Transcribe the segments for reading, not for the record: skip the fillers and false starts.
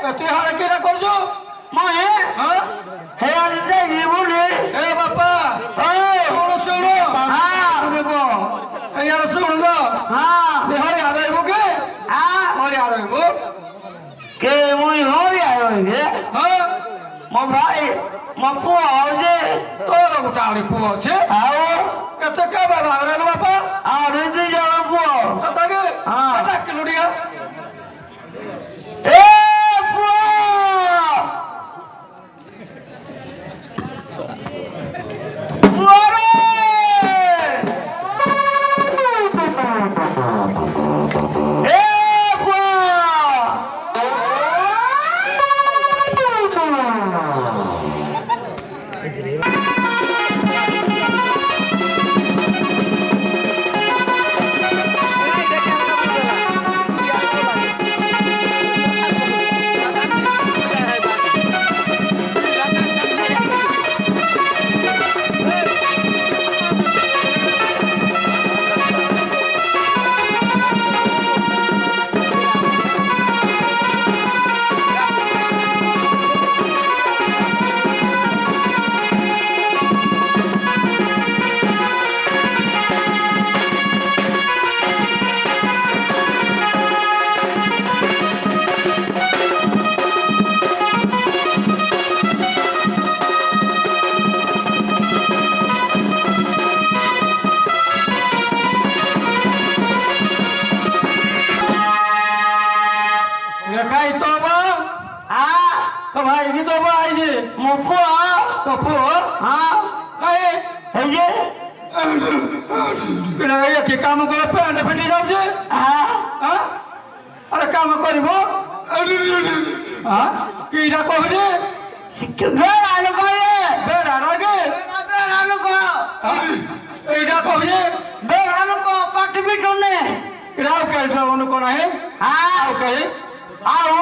कते हाल केरा करजो मैं हां हे अंदे जीवने ए बापा ओ सुनो हां देखो ए यार सुन लो हां दे हरे आ रहे हो के हां हरे आ रहे हो के मुई हो आयो हे हां मो भाई मो पुआ जे तोर गुटाड़ी पुओ छे आओ कते का बाबा रे बापा आ रे दे जण पुआ कते के हां कते किलोडिया ए पुआ पुआ रे ए पुआ खाई तो बा तो भाई की तो भाई जी मुपो तो पो हां काए हे जे बिना ये के काम को पेंट फटी जाऊ जे हां अरे काम करबो हां कीड़ा कह जे बेड़ा लगाए बेड़ा लगे बेड़ा लगा कीड़ा कह जे बेड़ा लगा पट बिटने कीड़ा के जवन कोन है हां कहे आओ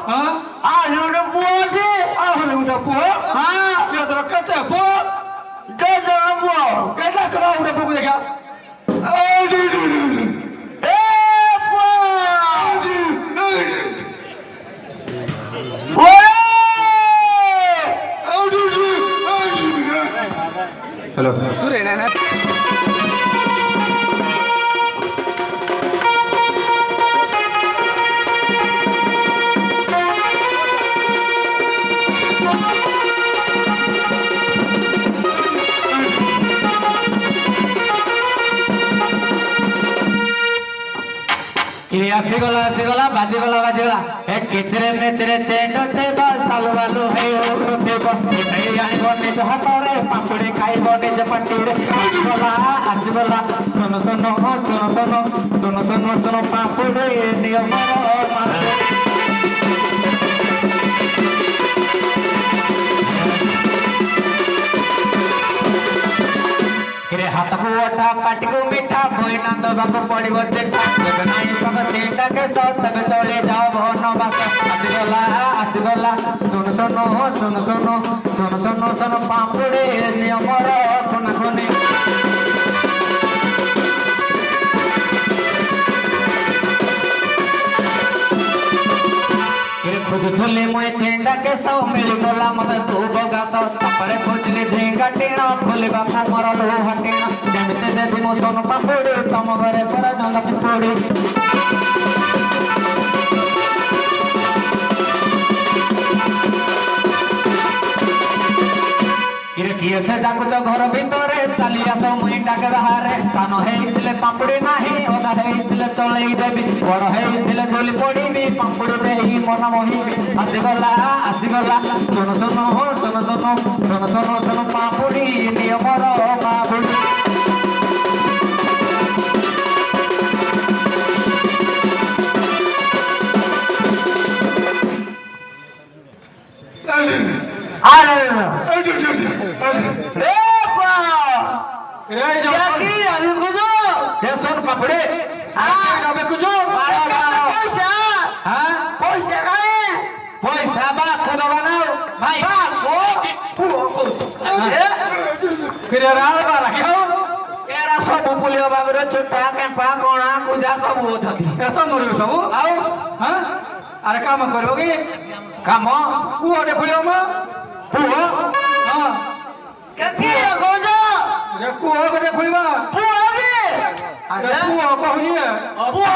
हां आ रे पुआ जे आ रे उडा पो हां ये तो कते पो दे जण पुआ केटा करा उडा पो देखा ए पुआ हेलो सुरे ना आसीगला बाजीगला ए कितरे में तेरे तेंडो ते बसाल वालू है ओ ते बई आनी बने तो हातरे पापड़ी खाई बने जे पट्टीरे आसीगला सुनो सुनो सुनो सुनो सुनो सुनो सुनो पापड़ी नियम हाथ को ओठा पाटी को मीठा कोई ना तो बाबू पड़ी बच्चे जब नहीं पका तीनटा के साथ तब चले जाओ भवन बास आसीगला सुन सुनो सुन सुनो सुन सुनो सुनो पापुड़े नियम खुना खुनी खोजुली मुई झेंडा के सौ मिल गला मत तू बगा सौ तापरे खोजली झेंगा टीना खोली बापा मर लो हटीना जेमते देवी मो सोन पापुड़ी तम घरे पर जंगा पिपुड़ी किए से डाकुच घर भितर चली आस मुई डाके बाहर सान होइतिले पापुड़ी नाही ओदा होइतिले चलई देबी बड़ होइतिले झोली पड़ीबी पापुड़ी देही मन मोहिबी आसीगला सुन सुन सुन सुन सुन सुन सुन पापुड़ी नियमर पापुड़ी सुन पकड़े पैसा बा खुद बनाओ भाई सब पुलियो बाबू चुटा केम्पा गणा पूजा सब होती सब आउ ଆରେ କାମ କରିବ କି କାମ କୁଅଟେ ଖୋଳିବ ମ କୁଅ ହଁ କେତେ କହୁଛ ରେ କୁଅ ଗୋଟେ ଖୋଳିବା ପୁଅ କି ଆରେ କୁଅ କହୁଛି ପୁଅ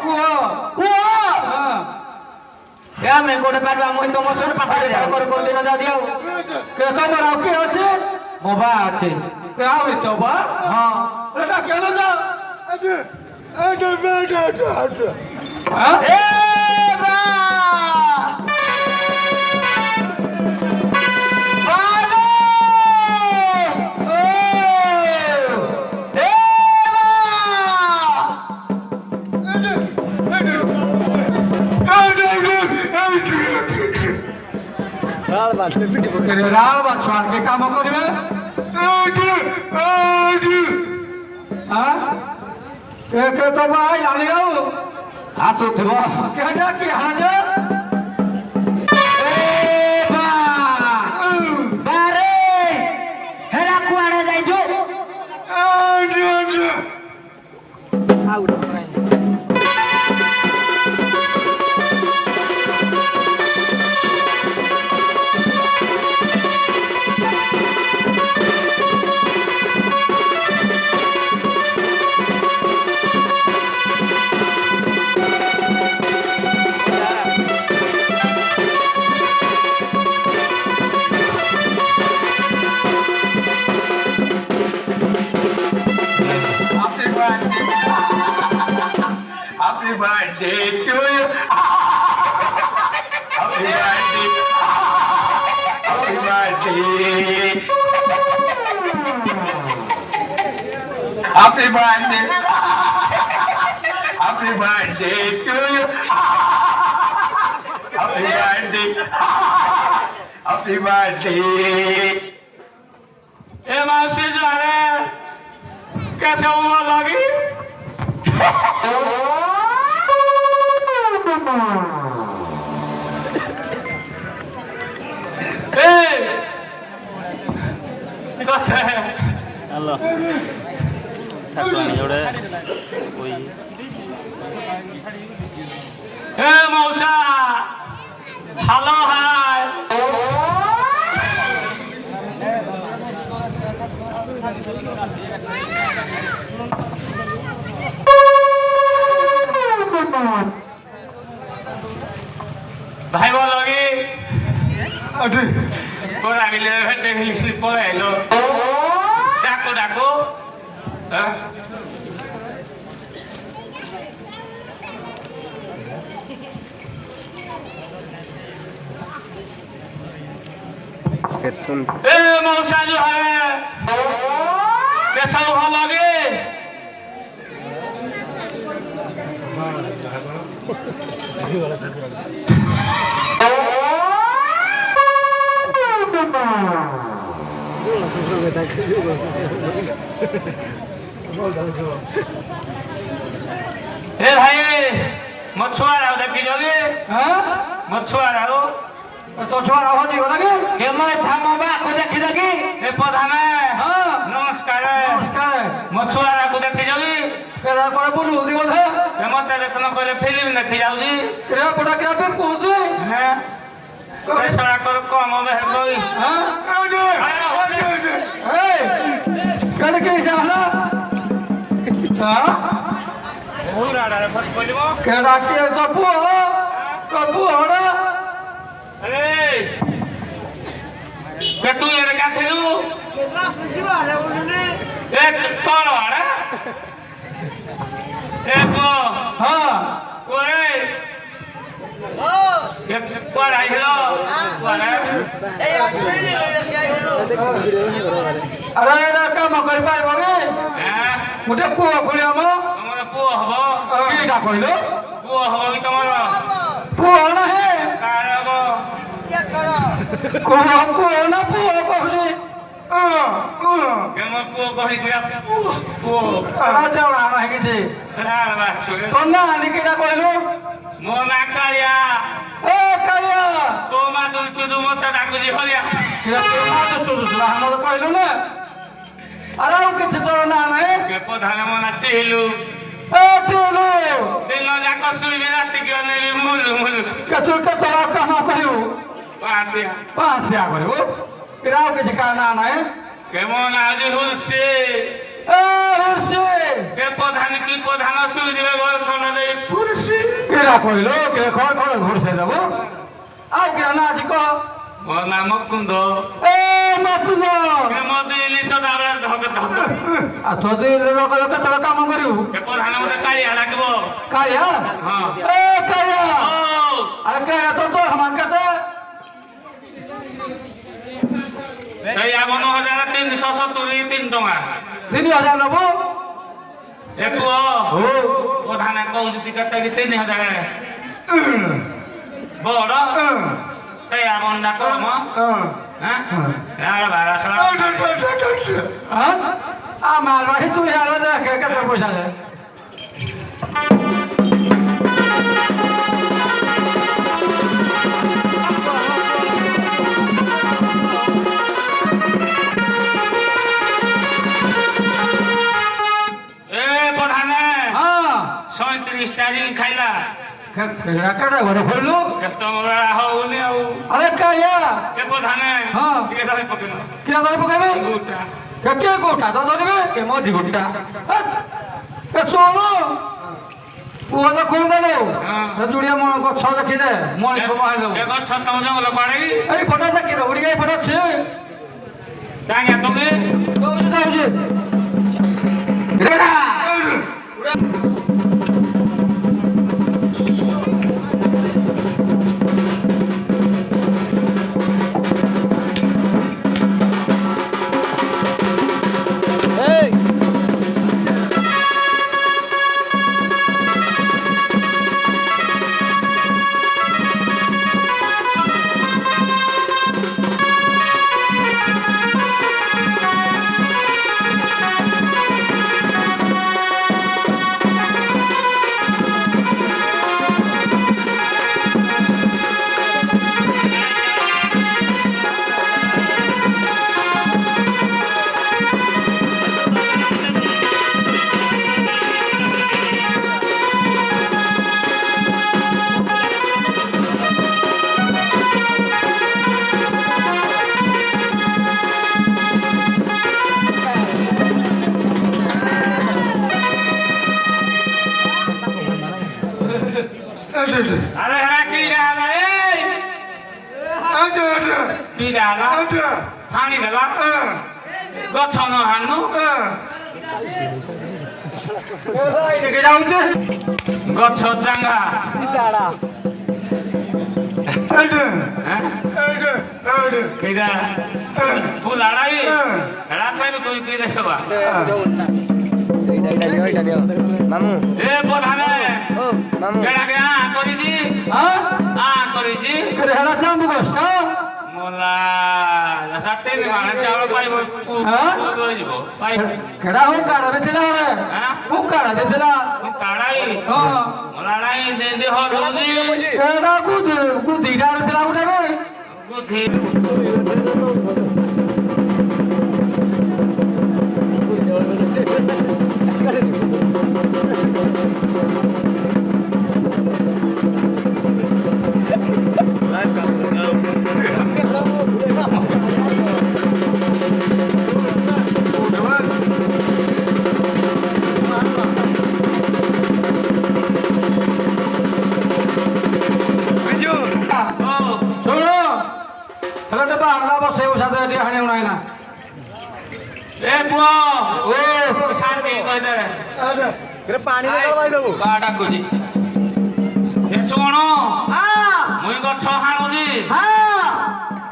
କୁଅ ପୁଅ ହଁ ଆମେ ଗୋଟେ ପାରିବା ମୁଇଁ ତମ ସହ ପାଖରେ କରି ଦିନ ଯା ଦିଅ କେ ତମର ଆଉ କିଏ ଅଛି ମୋ ବା ଅଛି କେ ଆଉ ତ ବା ହଁ ଏଟା କେନ ଯା ହଁ ଏ ବା ରାଳ ବାଛୁଆ କେ କାମ କରିବେ କେ କେ ତ ଭାଇ ଜାଣି ଆଉ ଆସୁଥିବ କେଟା କି ହାଜେ ବାରେ ହେରା କୁଆଡେ ଯାଇଛୁ Happy birthday to you. Happy birthday. Happy birthday. Happy birthday. Happy birthday to you. Happy birthday. Happy birthday. ए मासी जो है कैसे हुआ लगी Halo. ठाकुरानी जोड़े कोई ए मौसा हेलो हाय भाई बोलोगी बोला मिले भेटे मिले पड़े लो डाको डाको ए मौसा जो है कैसा हुआ लगे ए भाई मछुआरा देखी जोगे मछुआरा हो तो छुआरा हो दियो लगे के मैं थामबा को देखी देखी ए प्रधान नमस्कार नमस्कार मछुआरा को देखी जोगी केरा करे बोलू दी बोधे ए मते देखन कहले फिल्म देखी जाउजी केरा बड़ा केरा पे कोजे हैं कैसा कर कम बहर कोई ए कड़ के जाला हां ओराडा रे फस बोलिबो केरा के तो पुओ रे अरे के तू ये का थेलू केला बुझवा रे बोलने ए तोर वाड़ा ए को हां ओए ओ के कोड़ आइलो वाड़ा ए अरे ना काम कर पाए बगे हैं मुटे कुआ खुले हम हमर पुओ हबो कीटा कइलो पुओ हबो कि तमर पुओ ना है कारबो कुआ ना पुओ कहले के म पुओ कहि के पुओ राजा ना है किसी राण बाछु तो ना निकेटा कइलो मो ना कालिया ए कालिया तो मा तू चुदु मत डाकुजी हलिया केरा तो तो हम कइलो ना अरे किछ तो ना है के प्रधान मना टेलु ए टिलू दिन जाक शुई रात की अनेबी मुलु मुलु कतु कतरा कमा करू पातिया पासिया करू किराओ के कारण आना है केमन आज हुलसे ए हुरसे के प्रधान की प्रधान शुई दिबे घर खन दे पुरसी केरा कइलो के खर खर हुरसे देबो आउ के ना जी को मो नाम कुंद ए मकुलो के मदे इलिस दाबे धक धक आ तो दे लोक लोक तල काम करू के प्रधान मते काली लागबो काया हां ए काया ओ अरे काया तो हम कहते तै 5373 3 टका 3000 नबो ए पुओ हो प्रधान कहू जति कते कि 3000 बड़ तै आवन डाको म हां यार भाड़ा सड़ा हां आ माल रही तू यार देख के पैसा दे हां 37 टाइम खाइला केड़ा केड़ा घर खोलू कस्टमर होउने आउ अरे काया के प्रधान हां के दही पकेलो किना दरे पकाबे गोटा के गोटा तो दरे के मजी गोटा ए सोनो वो तो खोल दे हां जुड़िया मन को छ देखि दे मन को मार दो एक छत जंगल पाड़ी ए फटा देखि दे उड़ी गई फटा छे तांगे तोगे तो जाऊ जे रेडा अरे हरा की डाला ए की डाला पानी देला गछ न हान्नु के जाऊ जे गछ चांगा केदा फूल आड़ाई रात में कोई की देसबा मामू ए प्रधान ओ मामू केड़ा के आ करी जी हां आ करी जी करे हला जाम गोष्ट मोला जसाते माने चावल पाइबो हां तो जीवो पाइ केड़ा हो काड़ा बेचला रे हां हो काड़ा बेचला काड़ाई हां मोला नाई दे दे हो रोजी केड़ा को दीडा बेचला उठे बे गुथी सुनो चलो डब्बा हल्ला बस से उठा दे हने उनाई ना ए पुओ ओ शांति कह दे रे पानी में दबाई दबो बाडा कोजी ए सुनो हां मुई गछ हाणुजी हां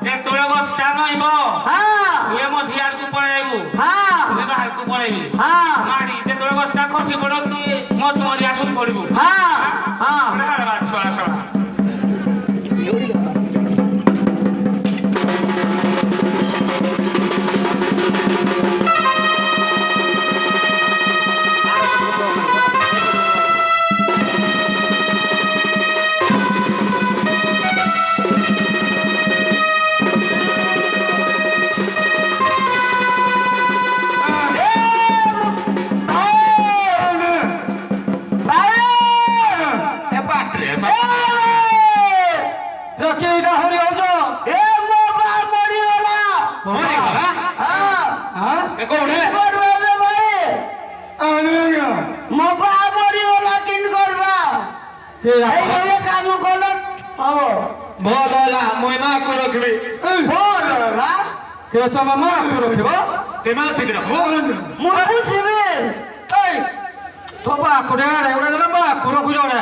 जे तोळे गछटा नइबो हां तुए मझियार को पळाइबो हां तुए बाहर को पळाइबी हां माडी जे तोळे गछटा खसी पड़ो तू मझ आसुन पड़िबो हां हां अरे बात छोड़ा छोड़ा रखी ना हरि होजो ए मो बा मरी गला मरी गला हां हां ए कोण है मरले भाई आने मो बा मरी गला किन करबा के এই কাম করল হবো भल होला মই मा को रखबी বল না के तो मा को रखबो ते मा ठीक रखबो মু বুঝিবে এই तो बा को रे एवढा जण बा को रखू जोडे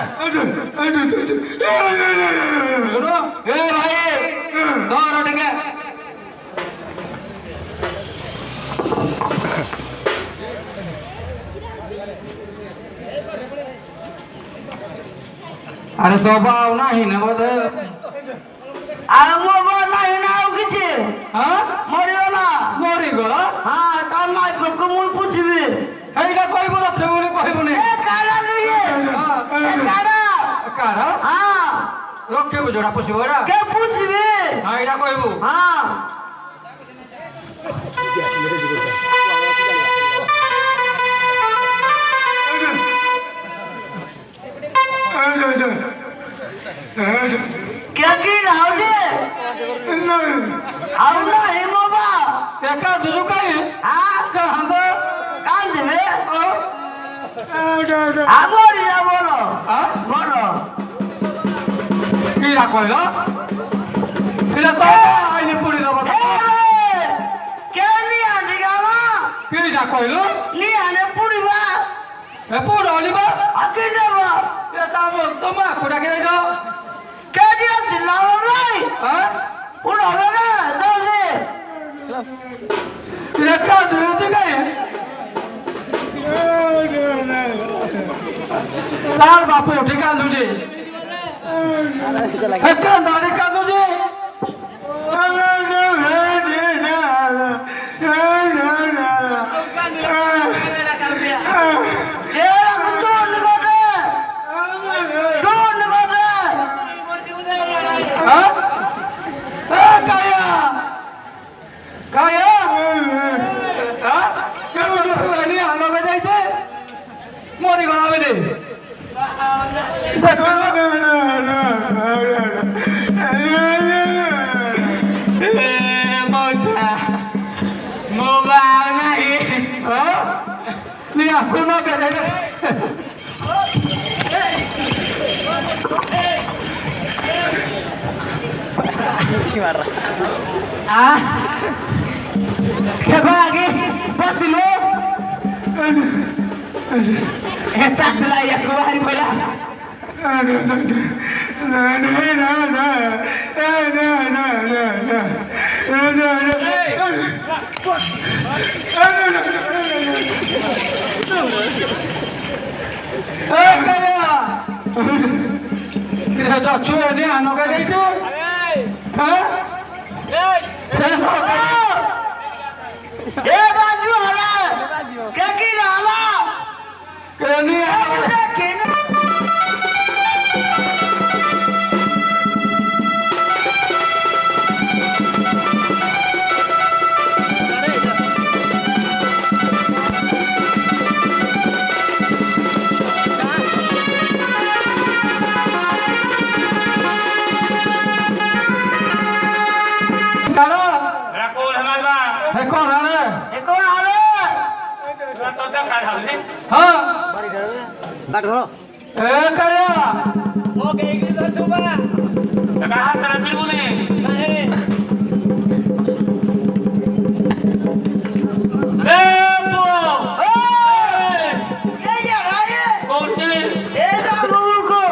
सुनो ए भाई धर टिके अरे तो बाव नाही ना बद আর মো বা নাই নাও কিছু हां মরি গলা मरी गला হ্যাঁ তার নাই কমুল পুষিবে এইটা কইব রখে বলে কইব নি এ কাড়া নিয়ে এ কাড়া কারা হ্যাঁ রখে বুঝড়া পুষিব এরা কে পুষিবে হ্যাঁ এটা কইব হ্যাঁ কে কি রাউডে আউনা হেমবা एका दुरु काय হ্যাঁ का हंद কান দেবে আমরি যা বলো हां বলো কিরা কইলো কিরা তো আইনে পুরি দাও কে নি আনি গালা কিরা কইলো নি আনে পুরিবা এ পুরো অলিবা আকে দেবা এ তামো তোমা কোডা কে দাও কে দিয়েছি লাও নাই হ্যাঁ পুরো হবে না দৌড়ে কিরা কা দুরু দিগায় तार बापू ठिका तुझे एका दाढी का तुझे जेरा कुतोन गडे हां ए काया काया हां के बोलनी आलो के जाइते मोरी गलावे दे मोबाइल नहीं नहीं आपको ना करे क्या बागी बस लो एता दिला या कुवारी बोला चुने आनो का जाइते ए बाजू हला के की रहला केनी कौन है ए कौन हले हाँ बाट धरो ए कया ओ के की तो तुबा लगा हाथ तेरा बिल्कुल नहीं काहे ए बो के ये राये कौन के ए जा मुमुल को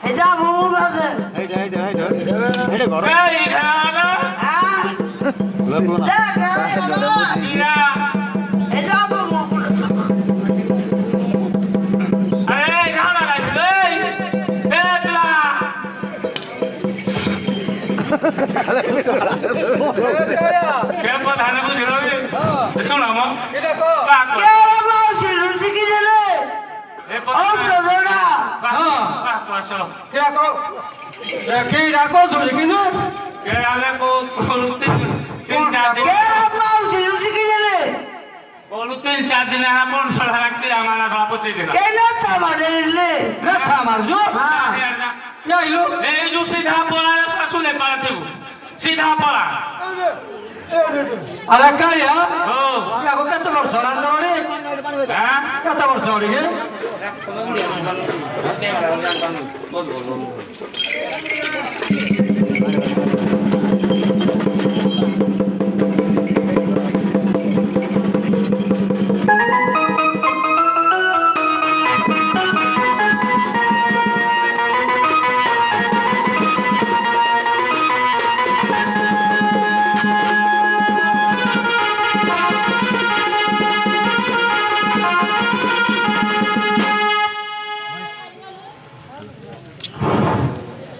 ए जा मुमुल बासे हेडे घर ए इधाना हां जा गाय या ए जा मुमुल अरे इधाना ले ए प्ला के प्रधान को जिरोगे सुन हम এটা কো কে মাউসি রুচি কি দিলে ए ও প্রদোড়া हां पासो क्या को के राको जोड़ी किनु के आले को तीन चार दिन কে মাউসি রুচি কি দিলে बोलू 3-4 दिन आपण सळा लागते आम्हाला सभापती दिला কে না থামালে ना था मारजो हां या इलो ए जो सीधा बोला सीधा पला अरे कालिया ओ याको केते वर्ष रांदरोडी हां केते वर्ष ओडी हे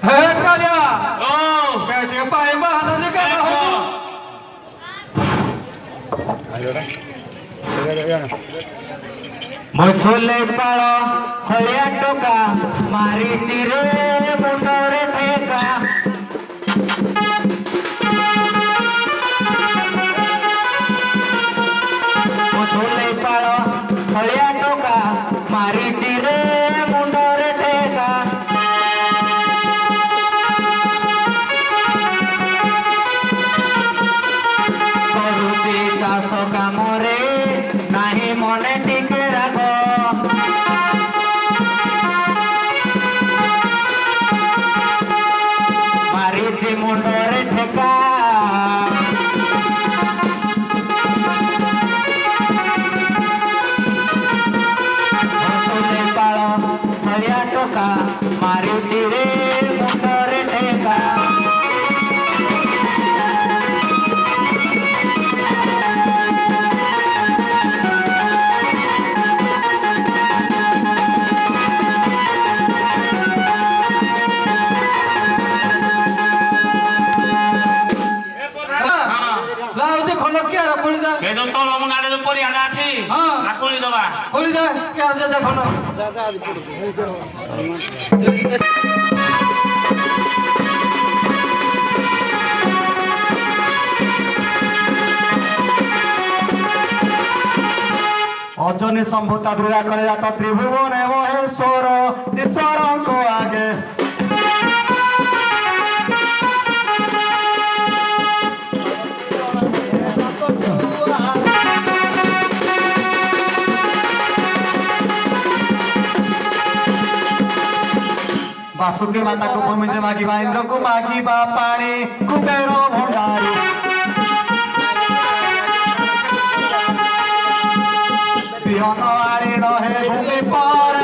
हे कालिया ओ बेटे पाए बहाना से कर हो मसले पाळ हळ्या टोका मारी चिरे मुंडरे ठेका मसले पाळ हळ्या टोका मारी चिरे मुंडरे ठेका କରୁଛି ଚାଷ କାମରେ ନାହିଁ ମନେ ଟିକେ ରାଗ ମାରିଛି ମୁଣ୍ଡରେ ଠେକା ମସୁଲେ ପାଳ ହଳିଆ ଟୋକା ମାରିଛି ରେ ମୁଣ୍ଡରେ ଠେକା लाउदी खलो के रखोली जा के जो तोल मुनाडे जो परी आना अछि हां राखोली दबा खोली जा के आ जा खलो अजनी संभूता दृढ़ा करे जाता त्रिभुवन महेश्वर ईश्वर को आगे वासुकी माता को भूमि से मागिबा इंद्र को मागिबा पानी कुबेर भंडारी बिहन आड़ी रहे भूमि पर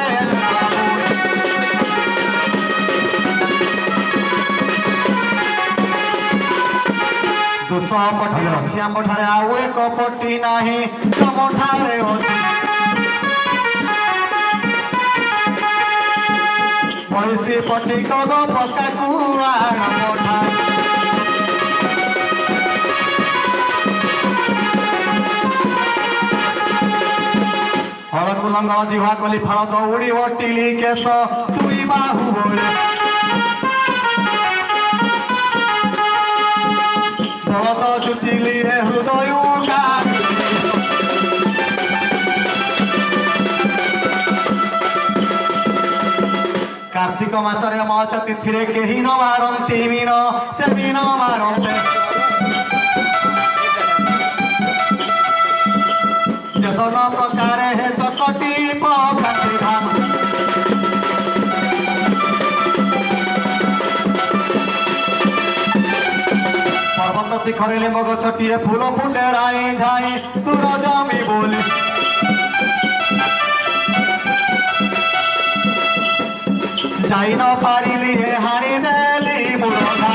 दुसह पटी अछि आम ठारे आउ एक पटी नाही तम ठारे अछि पैसे पटी कग पका कुआण पठा हल कुलंगल जिहा कली फाड़ दौड़ी टिली केश तुई बाहु बोले दरद चुचिली हे हृदय कार्तिक मासरे अमावास तिथि केही न मारती मीन से मीन मारते जसन प्रकार हे चकटी पकाती धाम पर्वत शिखर लिंब गछटिए फूल फुटे राई झाई तुर जमी बोली जाई न पारिली हे हाणी देली मुरधा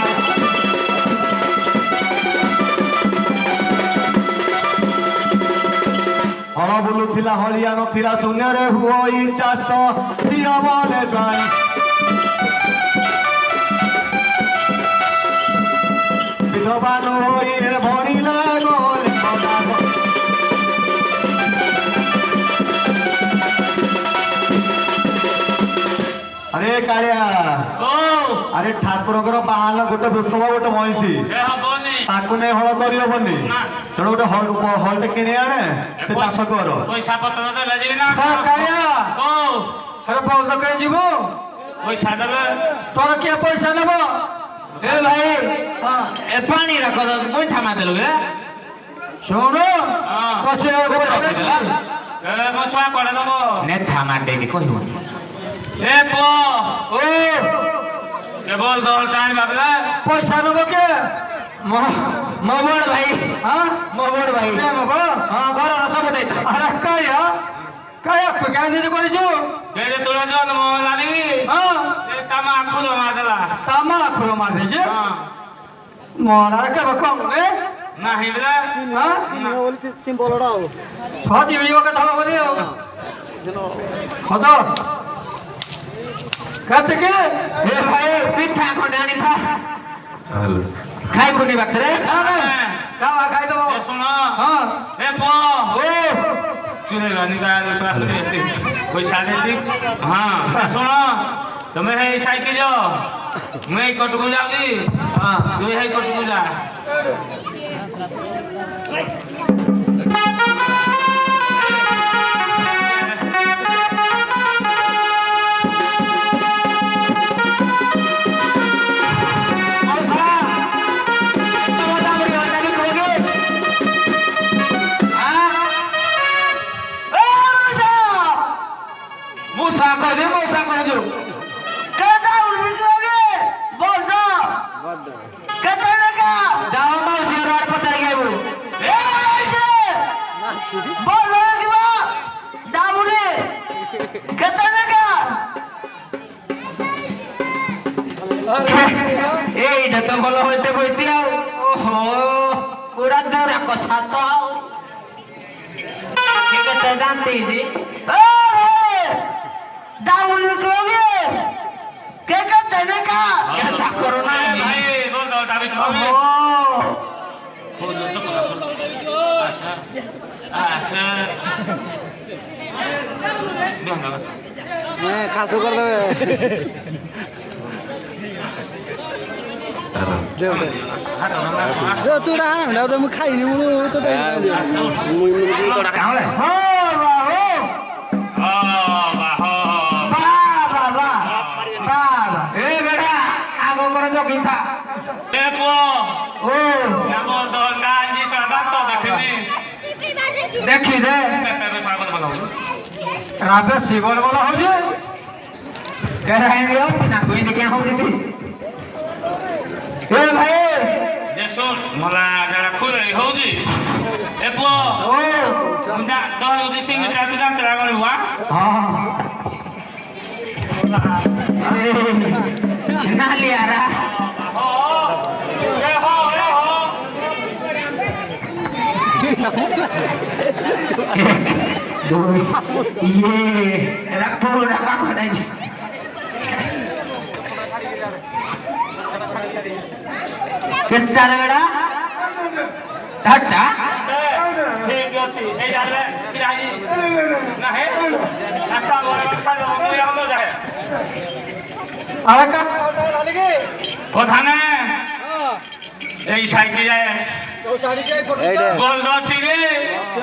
हल बुलुथिला हलिया नथिला शून्य रे हुई चाष झिଅ बोले जाई विधवा नु होई रे भणिले गोले अरे कालिया ओ अरे ठाकुरଙ୍କର ବାହାନ ଗୋଟେ ବୃଷଭ ଗୋଟେ ମଇଁଷି से हबनी ତାକୁ ନେଇ ହଳ କରିହବନି ନା ତେଣୁ ଗୋଟେ ହଳଟେ କିଣି ଆଣେ ସେ ଚାଷ କର पैसा पत्र देले जिबि ना କାଳିଆ ओ ଆରେ ବଳଦ କାଇଁ ଯିବୁ पैसा देले ତୋର କିଏ ପଇସା ନେବ ଏ ଭାଇ ए पानी रखो तो मुई थामा देलु रे ଶୁଣୁ ହଁ। କଛେ ए मो छुआ पड़े दबो ने थामा देबी कहिबनी ए पो ଓ केवल दल टाइम बाबला ପଇସା ନବ କେ ମୋ ବଡ଼ ଭାଇ ହଁ ମୋ ବଡ଼ ଭାଇ ହଁ ଘରର ସବୁ ଦେଇଥା ଆରେ କାୟା କେମିତି କରିଛୁ के जे तुला जल मो लानी ହଁ ए तामा खुलो मार देला ତାମା ଆଖୁର ମାରି ଦେଇଛେ हां ମରାର କେବେ କମ ଏ नाही बला ହଁ বলছি সিম্বলটা ଆଉ ଖତି ହେଇଯିବ କେତେ ହବ ବୋଲି ଆଉ ଖତ କେତିକି ए भाई पिठा खंडे आनी था खाई खुनी बातरे ତାୱା ଖାଇଦେବ ए सुन ହଁ ए पो ଓ चुने लानी का दूसरा कोई साथे दी हां सुन तुम्हें है साइकिल जो मैं कटकू जाऊंगी ହଁ तू है कटकू जा मूसा कह दे कहता उड़ने लोगे बोल दो कहता लगा जाओ मौसी रोड पर चढ़ गए वो ए मौसी बोल दो कि वो दामुड़े कहता लगा ए इधर तो बोलो होते बोलते आओ ओहो पूरा दूर को साथ आओ क्या कहते जानते जी दाउन करोगे क्या कहते हैं का क्या करो ना भाई बोल दो दाबित हो गए ओहो खोल लो चुप आशा आशा ध्यान दो मैं खासो कर देबे हाथ ना आशा जो तू रहा ना तो मैं खाई नहीं मुनु तो दे मुई मुई तो रहा कहाँ ले हो वाह ए बेटा आगो करो जो गीता ए पो ओ नमो दोंगा जी स्वागत तो देखनी देखी दे तेरे स्वागत बनाओ राबे शिवल बोला हो जे कह रहे हैं यो ना कोई ने क्या हो दी ए भाई जे सुन मला जरा खुले हो जी ए पो ओ मुंडा दो दिसिंग चाते दाम तेरा गणी हुआ हां ना लिया रहा ए हो दो ये रखो रखा खोदा जी किसका रे बेटा टाटा ठीक अछि ए जाले किराई ना है ऐसा बोले छाड़ मो या हो जाए अरे का प्रधान এই সাইকেল যায় বল দছি রে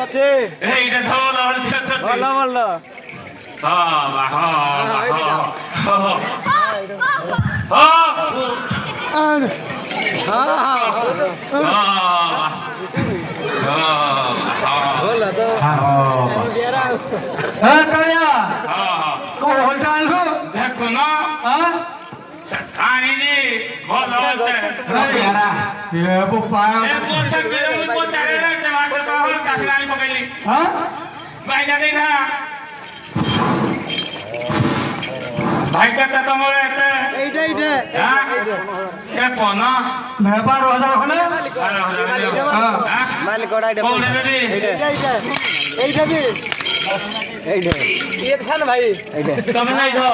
আছে এইটা ধরো হচ্ছে ভালো ভালো হ্যাঁ বাহ बोला तो ए करिया को होटल हो देखो ना हां सठानी जी बहुत होते अरे यारा ये वो पाया ए पोछा के पोछा रे टमाटर साहब कासरानी पकैली हां भाई जाने ना भाई कहता तो मोरे এইটা এইটা हां ए पोना व्यापार हो जा হলে हां মালিক কোড়া এটা बोल रे এইটা এইটা এইটা দি এইটা ये था ना भाई এইটা তুমি নাই ধো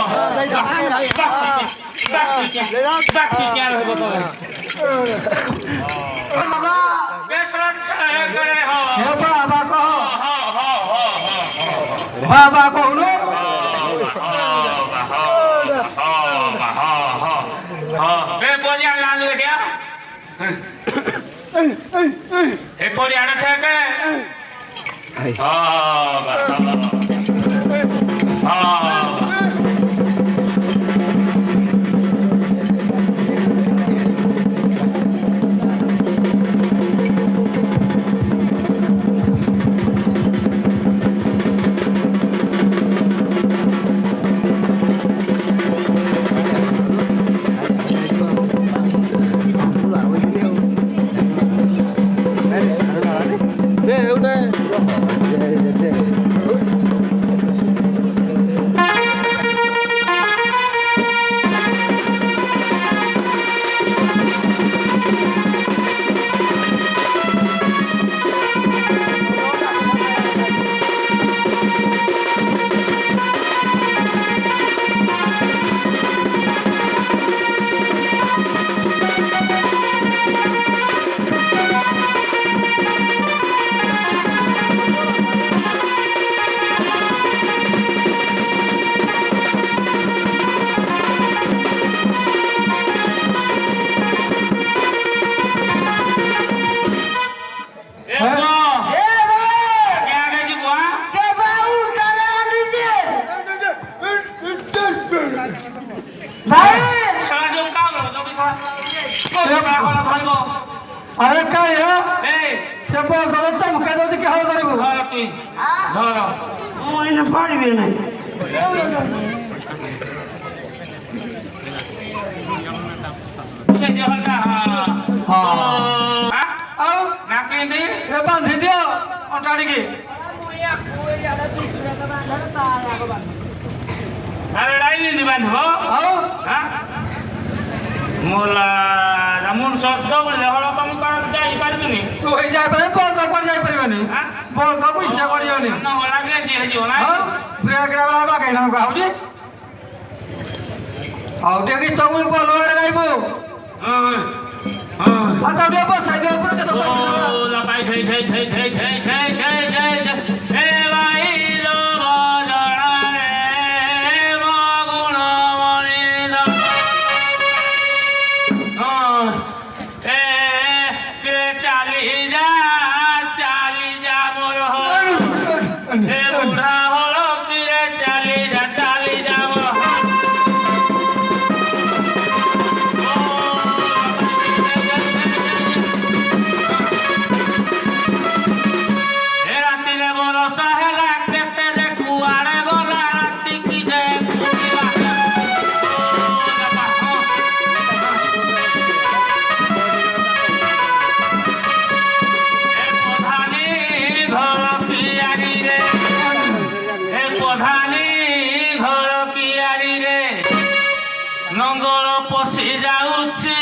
बाकी क्या है बताओ बाबा बेसरत करे हो हे बाबा को हो हो हो बाबा को नो बे पोलिया लालू क्या हे पोलिया ना छे के କହିବ अरे काय हो ଏ ସେ ବସ ଚମକା ଦଉଛି କି ହଳ କରିବୁ ଧର ତୁଇ ଧର ମୁଁ ଏଇନା ପଢିବି ନାହିଁ ହଲଟା ହଁ ଆଉ ନା କେମିତି ଏ ବାନ୍ଧି ଦିଅ ଅଣ୍ଟାଡ଼ିକି ଆରେ ରାଇଲି ବାନ୍ଧିବ ଆଉ মোলা যেমন শব্দ বলে হল তুমি যাইপারিবিনি ତୁ ହେଇ ଯାଇପାରିବ ବଲ କୁଆଡ଼େ ଯାଇପାରିବନି ବଲ ତାକୁ ଇଚ୍ଛା କରିବନି লাগে যে ହେଇଯିବ ନା ବ୍ରେକ୍ ରେ ବେଳା ବାଗେଇ ନାମକୁ ଆଉଛି ଆଉ ଟିକେ ଗୀତ ମୁଁ ଭଲ ଭାବରେ ଗାଇବୁ ଆଉ ତାକୁ ଟିକେ ବସାଇ ଦିଅ ଉପରେ କେତେ ପାଇ ଠେଇ ଠେଇ ଠେଇ ଠେଇ ଠେଇ ଠେଇ ଠେଇ ଠେଇ ହେ ଭାଇ ଲୋ ବଜଣାରେ ମୋ ଗୁଣମଣି ଚାଲି ଯା ମୋର ଏ ବୁଢ଼ା ହଳ କିରେ ଚାଲି ଯା ମୋର ଏ ରାତିରେ ବରଷା ହେଲା କେତେ ଯେ କୁଆଡ଼େ ଗଲା ରାତି କି ଯେ ନଙ୍ଗଳ ପଶି ଯାଉଛି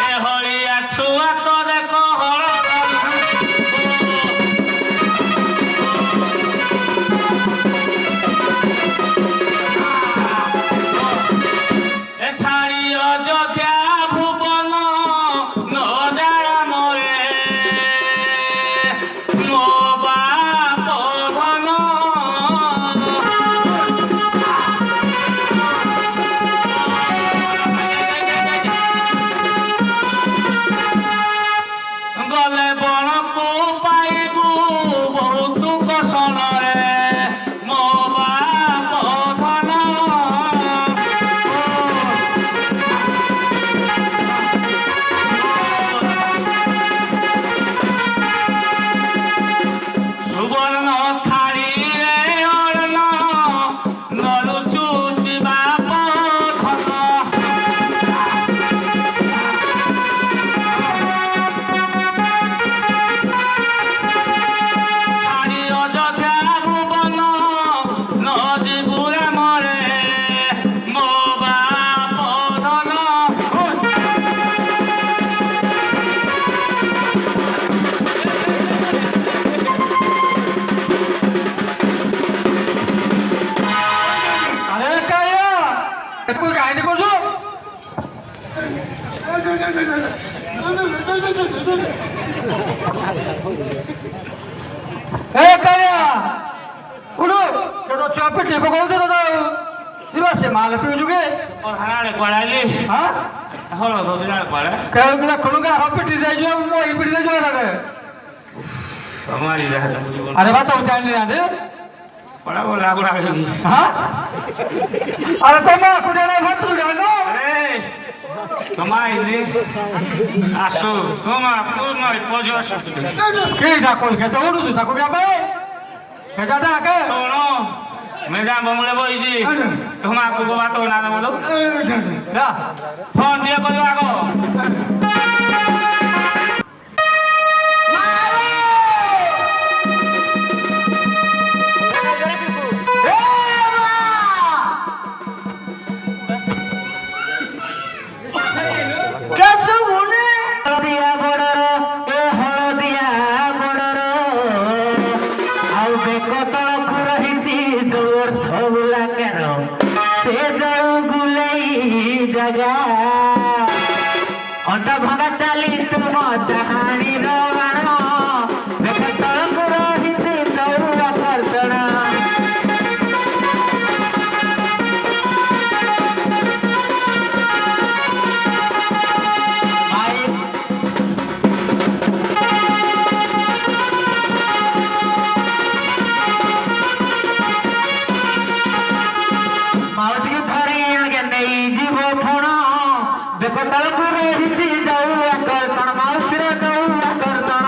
ଏ ହଳିଆ ଛୁଆ ତ ଦେଖ ହଳ ଏ ଛାଡ଼ି ଅଯୋଧ୍ୟା ଭୁବନ ନ ଜାଣରେ ମୋ ବାପ ଧନ ଗଲେ ବଣକୁ ପାଇବୁ ବହୁତ କଷଣରେ ମୋ ବାପ ଧନ ସୁବର୍ଣ୍ଣ ଥାଳିରେ ଅନ୍ନ ନଲୁଚୁଚି ବାପ ଧନ ଛାଡ଼ି ଅଯୋଧ୍ୟା ଭୁବନ ନ ଯିବୁ ରାମରେ ମୋ ବାପ ଧନ अरे काय तू गायनी करतो ए काय उडू तो चॉपी टिप करू दे दादा इबा से माल पिउ जुगे ହାଡ଼େ କୁଆଡ଼େ ଆଇଲି हां ହଳ ଧରିଲା କୁଆଡ଼େ काय कि खणुगा हपिटी जाई जो मो इपिटी जाई जो रे અમારી રાત अरे बात हो जाने दे પડાવો લાગુ લાગે हां अरे तो मा कुडे ना भात नो અરે કમાઈ આસુ કમા પૂર્ણ પજો આસુ के डाको के तो उडू ताको क्या बे के जाटा के ଶୁଣ ମେଜା ବମୁଳେ ବଇଛି ତୁମାକୁ ଗୋବା ତ ନା ବୋଲ जा ଫୋନ୍ ଟିକେ କରିବ ଆଗ हळदिया बडर ए हळदिया बडर आउ बेक तळकु रहिती दूर थबुला केर से जाऊ गुलेई जगा अंत भगा चाली तुम जहानी रवाण बेक तळकु रहिती दूर आकर्षण मावसी धरी आगे नहीं जीव फुण बेक तलपुरे हिंदी जाऊ करतण मावसरे जाऊ करतण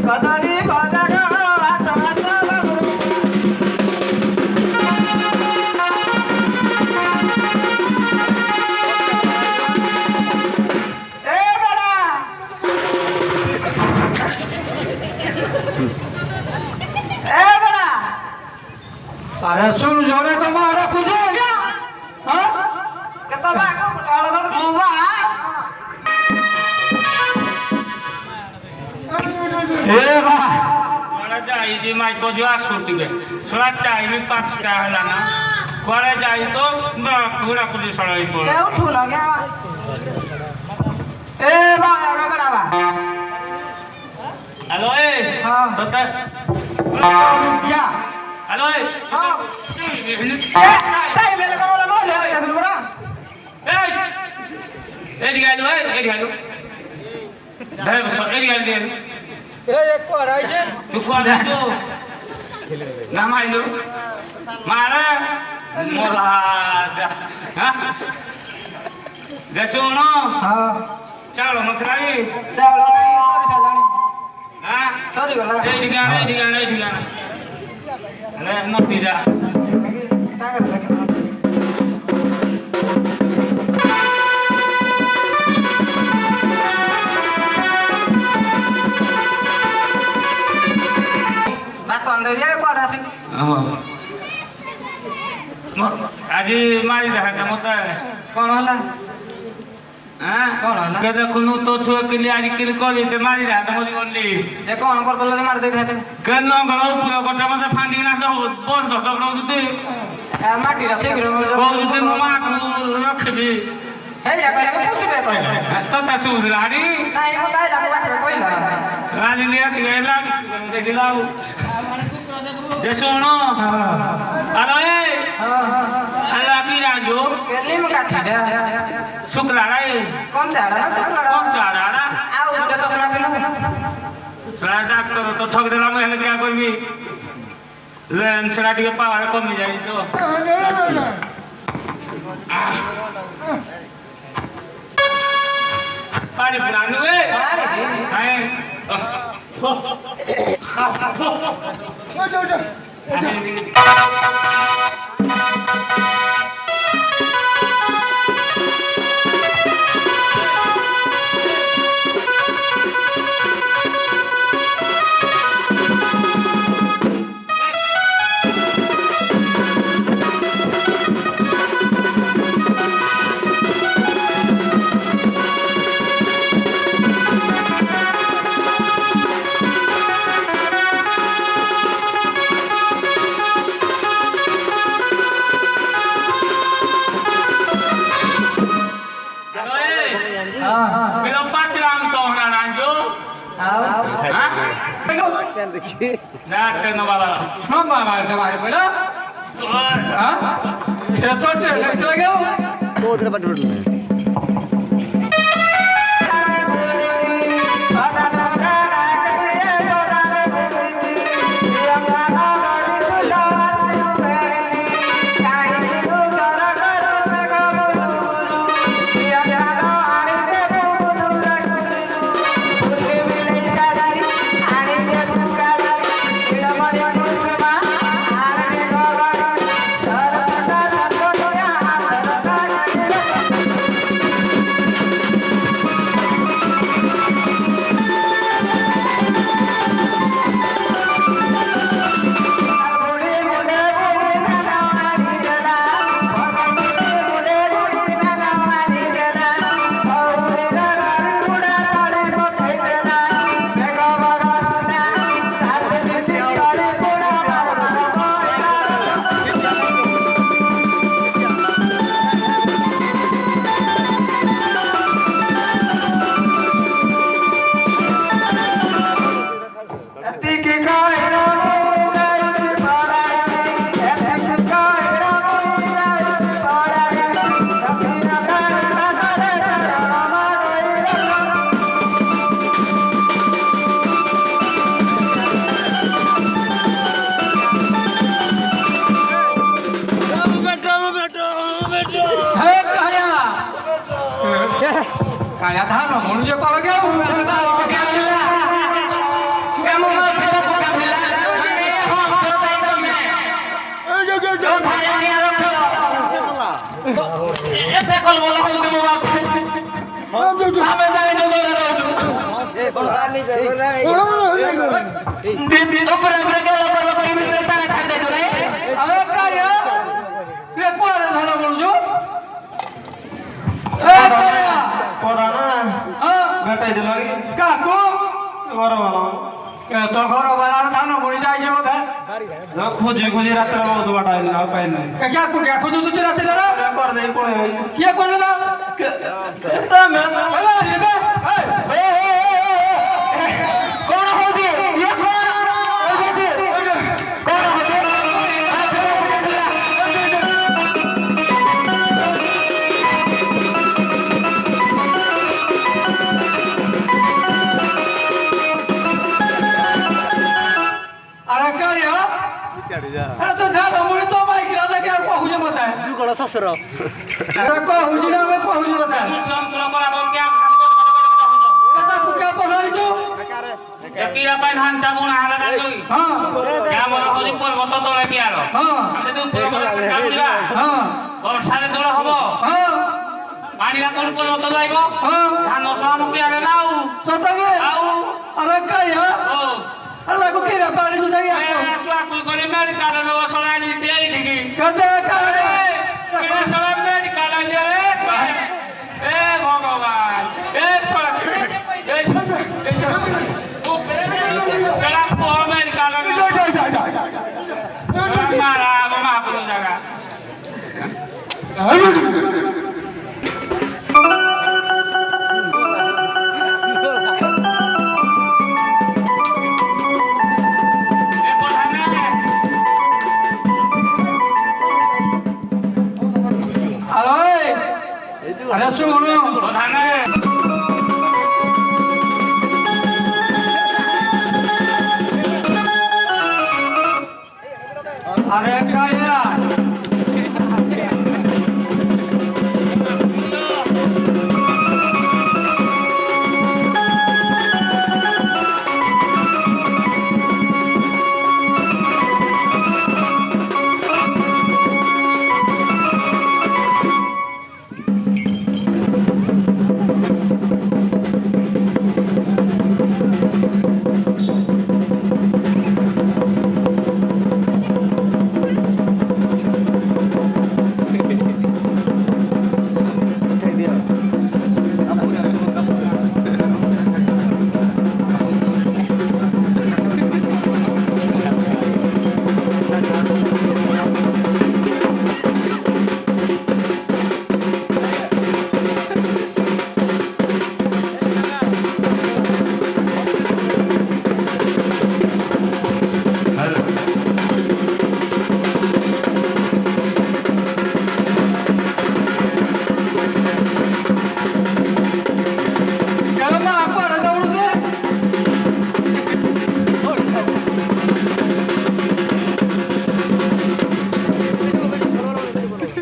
कदली भजा आस आस बाबू ए बड़ा ए बड़ा अरे सुन जोरे को मारा तुझे हां केता बाको डाल दर सुबा ए बा कोड़े जाई जी माई को जो आसुटी के सोला टाइम 5टा हला ना कोड़े जाई तो पूरा पुलिस सड़ाई पड़ के उठू लगे ए बा एवढा बड़ा बा हेलो ए हां तो त या हेलो ए हां टाइम ले कोला मोले या तुम बड़ा ए दिगालो ए दिगालो दे बस ए दिगालो ए एक को राई जे तू कौन है तू ना माइलो मारे मोला जे सुनो हां चलो मत लाई चलो सॉरी सालानी हां सॉरी गला ए दिगाना अरे न पीरा काय करला बात अंदर ये पड़ा सी आज मारी रहा मत कौन होला कौन होला के देखनु तो छुआ के लिए आज किल करी ते मारी रहा मोदी बोली जे कौन कर दले मार दे थे के न गलो पूरा गोटा मत फांडी ना तो बोल दो तो दे माटी रा शीघ्र बोल दे मामा को रखबी हे या कहले पुछबे कहले तो ता सुधरारी नहीं बताई ला बात कोइला रानी ले दिला देखिलाओ जे सुनो हेलो ए हेलो की राजो केली में काठी दे शुक्रारा ए कौन चाड़ा ना शुक्रारा कौन चाड़ा आउ दे तो सुना फिल्म सड़ा डॉक्टर तो ठग देला मैं हेले क्या करबी लेन सड़ा के पावर कम जाई तो पानी पिलानु ए पानी दे हाय बिलो पाँच राम तो होना राजो क्या देखिए ना तेनो बाबा हम बाबा के बारे बोला हां ये तो टेलेंट लगे तो उधर बट बट हे काळ्या धान म्हणून जे पाव घेऊ ऐसे कल बोला हूँ तुम बात हमें जाने दो ऊपर तारा खाते तो नहीं अबे काया ये कौन है धान बोल जो ए काया पुराना हां बेटा इधर लगी काको घर वाला के तो घर वाला धान बोल जाए जे बता ना खोजे खोजे रात में बहुत बड़ा है ना पाए नहीं क्या खोजो तू रात रे कर दे पड़े क्या कर ना तो मैं अरे ए कौन हो दिए ये कौन हो दिए कौन हो दिए अरे क्या रे अरे तो ध्यान मुझे तो माइक लगा के को हुजे मत है तू कड़ा ससुर अरे को हुजे ना मैं को हुजे बता काम करो बराबर क्या कता को क्या पढ़ाई जो चकिया पाइन हांटा बुना हाला डालोगी हां क्या मन होली पर मत तोले पियारो हां हम तो ऊपर काम दिला हां वर्षा रे तोले हबो हां पानी ला कोन पर मत जाइबो हां धान साम पियारे नाउ सतगे आउ अरे क्या ओ अरे को केरा पानी तो जाई ए चुआ कुल करे मेडिकल नो सलानी देई दिगी कते करे के सला मेडिकल ले रे ए भगवान ए सला ओ कला को मेडिकल मारा मामा अपनी जगह अरे सुनो प्रधान अरे क्या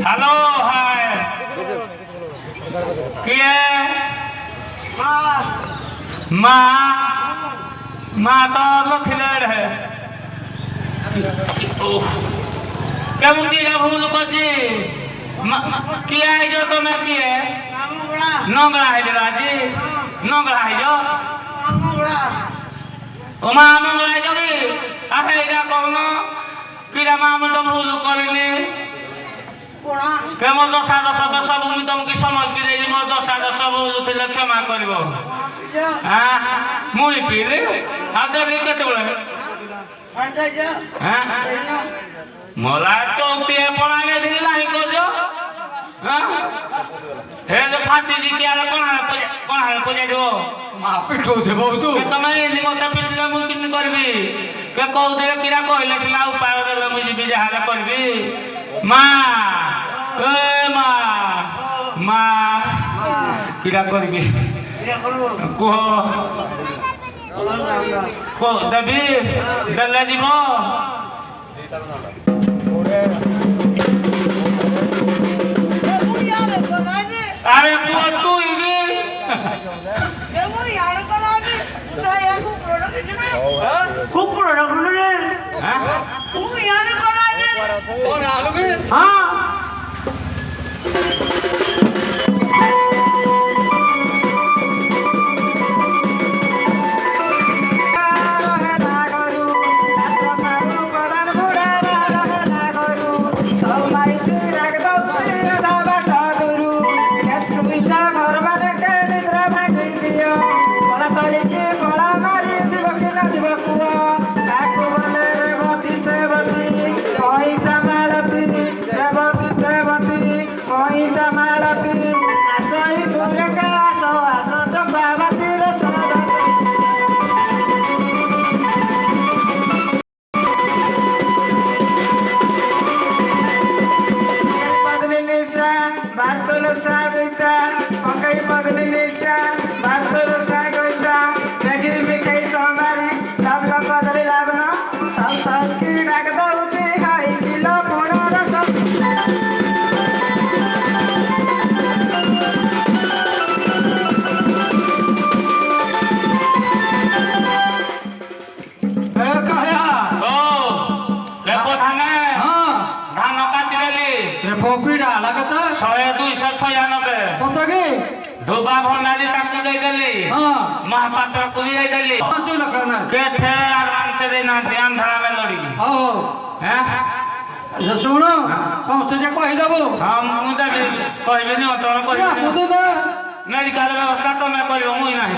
हेलो हाय किए माँ माँ तो लखले रहे केमन की भूल बची किए आई जो तो मैं किए नंगड़ा है राजी नंगड़ा है जो ओ माँ नंगड़ा है जो की आखे इधर कौन किरा माँ में तो भूल करनी केमो दशा दश दश भूमि तुमको समझ की दे मो दशा दश भूल थे क्षमा कर मुई पीली आदि केत मला चौथी पढ़ाने दी नहीं को हे जो फाटी जी के आला कोण पूजा दो मां पिठो दे बहुत तमे नी मत पिटले मु किन करबी के कहू दिले किरा कहले सिला उपाय देले मु जी बिजहार करबी मां ए मां किरा करबी को देवी देले जीवो আরে পুଅ তু ইগি কুকুর রাখলে হ্যাঁ কোন আলু কি হ্যাঁ ଶହେ 296 ଧୋବା ଭଣ୍ଡାରୀ ତାକୁ ଦେଇଦେଲି ମହାପାତ୍ର ପୁରୀ ଦେଇଦେଲି କେତେ ଆଡଭାନ୍ସ ଦେଇନାହାନ୍ତି ଆନ୍ଧ୍ରା ମେଲୋଡି ଶୁଣ ସମସ୍ତେ ଟିକେ କହିଦେବୁ ହଁ ମୁଁ ଦେବି କହିବିନି ଅଟଳ କହିବିନି ମେଡିକାଲ ବ୍ୟବସ୍ଥା ତମେ କରିବ ମୁଇଁ ନାହିଁ